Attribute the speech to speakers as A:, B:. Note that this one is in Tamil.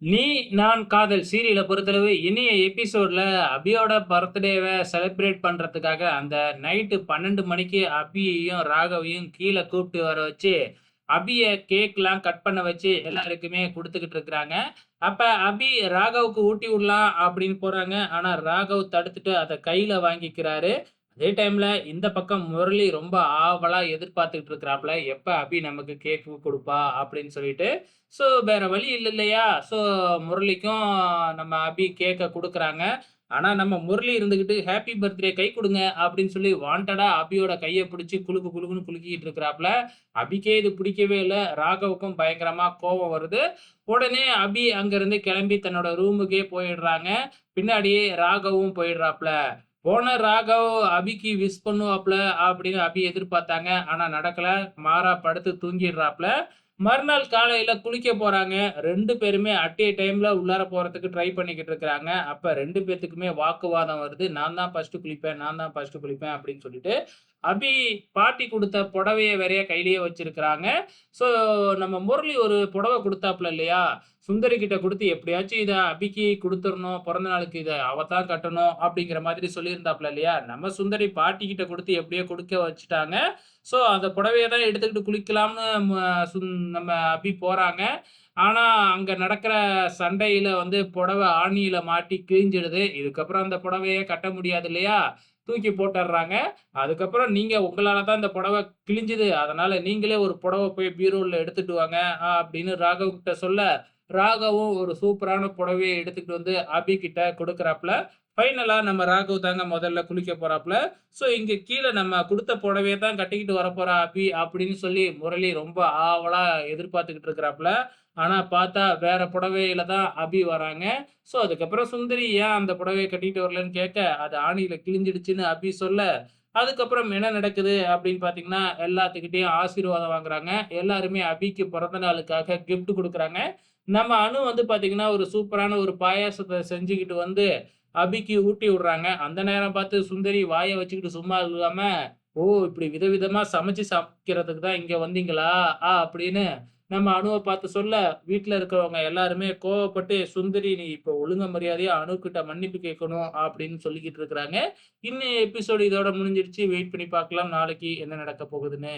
A: நீ, நான், காதல் சீரியல பொறுத்தளவு இனிய எபிசோட்ல அபியோட பர்த்டேவ செலிப்ரேட் பண்றதுக்காக அந்த நைட்டு 12 மணிக்கு அபியையும், ராகவையும் கீழ கூப்ட்டு வர வச்சு, அபிய கேக்லாம் கட் பண்ண வச்சு எல்லாருக்குமே குடுத்துக்கிட்டு இருக்கிறாங்க. அப்ப அபி ராகவுக்கு ஊட்டி விடலாம் அப்படின்னு போறாங்க. ஆனா ராகவ் தடுத்துட்டு அத கையில வாங்கிக்கிறாரு. அதே டைம்ல இந்த பக்கம் முரளி ரொம்ப ஆவலா எதிர்பார்த்துட்டு இருக்கிறாப்ல. எப்ப அபி நமக்கு கேக் குடுப்பா அப்படின்னு சொல்லிட்டு. ஸோ வேற வழி இல்ல இல்லையா? ஸோ முரளிக்கும் நம்ம அபி கேக்க குடுக்குறாங்க. ஆனா நம்ம முரளி இருந்துகிட்டு ஹேப்பி பர்த்டே கை குடுங்க அப்படின்னு சொல்லி வாண்டடா அபியோட கைய பிடிச்சு குலுக்கு குலுக்குன்னு குலுக்கிட்டு இருக்கிறாப்ல. அபிக்கே இது பிடிக்கவே இல்ல. ராகவுக்கும் பயங்கரமா கோவம் வருது. உடனே அபி அங்கிருந்து கிளம்பி தன்னோட ரூமுக்கே போயிடுறாங்க. பின்னாடியே ராகவும் போயிடுறாப்ல. போன ராகவ் அபிக்கு விஷ் பண்ணுவாப்ல அப்படின்னு அபி எதிர்பார்த்தாங்க. ஆனா நடக்கல. மாறா படுத்து தூங்கிடுறாப்ல. மறுநாள் காலையில குளிக்க போறாங்க. 2 பேருமே அட் எ டைம்ல உள்ளார போறதுக்கு ட்ரை பண்ணிக்கிட்டு இருக்கிறாங்க. அப்ப 2 பேத்துக்குமே வாக்குவாதம் வருது. நான் தான் ஃபர்ஸ்ட்டு குளிப்பேன், நான் தான் ஃபர்ஸ்ட்டு குளிப்பேன் அப்படின்னு சொல்லிட்டு. அபி பாட்டி குடுத்த புடவைய வேறயா கையிலேயே வச்சிருக்கிறாங்க. ஸோ நம்ம முரளி ஒரு புடவ குடுத்தாப்ல இல்லையா? சுந்தரி கிட்ட குடுத்து எப்படியாச்சும் இத அபிக்கு குடுத்துறணும். பிறந்த நாளுக்கு இத அவ தான் கட்டணும் அப்படிங்கிற மாதிரி சொல்லியிருந்தாப்ல இல்லையா? நம்ம சுந்தரி பாட்டி கிட்ட குடுத்து எப்படியோ குடுக்க வச்சுட்டாங்க. ஸோ அந்த புடவைய தான் எடுத்துக்கிட்டு குளிக்கலாம்னு நம்ம அபி போறாங்க. ஆனா, அங்க நடக்கிற சண்டையில வந்து புடவ ஆணியில மாட்டி கிழிஞ்சிடுது. இதுக்கப்புறம் அந்த புடவைய கட்ட முடியாது இல்லையா? தூக்கி போட்டர்றாங்க. அதுக்கப்புறம் நீங்க உங்களால தான் இந்த புடவ கிழிஞ்சது. அதனால நீங்களே ஒரு புடவ போய் பீரோல எடுத்துட்டு வாங்க அப்படின்னு ராகவ் கிட்ட சொல்ல, ராகவும் ஒரு சூப்பரான புடவைய எடுத்துட்டு வந்து அபி கிட்ட குடுக்குறாப்ல. ஃபைனலா நம்ம ராகவ் தாங்க முதல்ல குளிக்க போறாப்ல. ஸோ இங்க கீழ நம்ம குடுத்த புடவைய தான் கட்டிக்கிட்டு வரப்போறா அபி அப்படின்னு சொல்லி முரளி ரொம்ப ஆவலா எதிர்பார்த்துக்கிட்டு இருக்கிறாப்ல. ஆனா பார்த்தா வேற புடவையில தான் அபி வராங்க. ஸோ அதுக்கப்புறம் சுந்தரி ஏன் அந்த புடவைய கட்டிட்டு வரலன்னு கேட்க, அது ஆணியில கிழிஞ்சிடுச்சுன்னு அபி சொல்ல, அதுக்கப்புறம் என்ன நடக்குது அப்படின்னு பார்த்தீங்கன்னா, எல்லாத்துக்கிட்டயும் ஆசீர்வாதம் வாங்குறாங்க. எல்லாருமே அபிக்கு பிறந்த நாளுக்காக கிஃப்ட் குடுக்குறாங்க. நம்ம அனு வந்து பார்த்தீங்கன்னா, ஒரு சூப்பரான ஒரு பாயாசத்த செஞ்சுகிட்டு வந்து அபிக்கு ஊட்டி விடுறாங்க. அந்த நேரம் பார்த்து சுந்தரி வாய வச்சுக்கிட்டு சும்மா இல்லாம, "ஓ! இப்படி விதவிதமா சமைச்சு சாப்பிக்கிறதுக்கு தான் இங்க வந்தீங்களா?" அப்படின்னு நம்ம அனுவ பார்த்து சொல்ல, வீட்ல இருக்கிறவங்க எல்லாருமே கோவப்பட்டு, "சுந்தரி நீ இப்ப ஒழுங்க மரியாதையா அனுகிட்ட மன்னிப்பு கேட்கணும்." அப்படின்னு சொல்லிக்கிட்டு இருக்கிறாங்க. இன்னைய எபிசோடு இதோட முடிஞ்சிருச்சு. வெயிட் பண்ணி பார்க்கலாம் நாளைக்கு என்ன நடக்க போகுதுன்னு.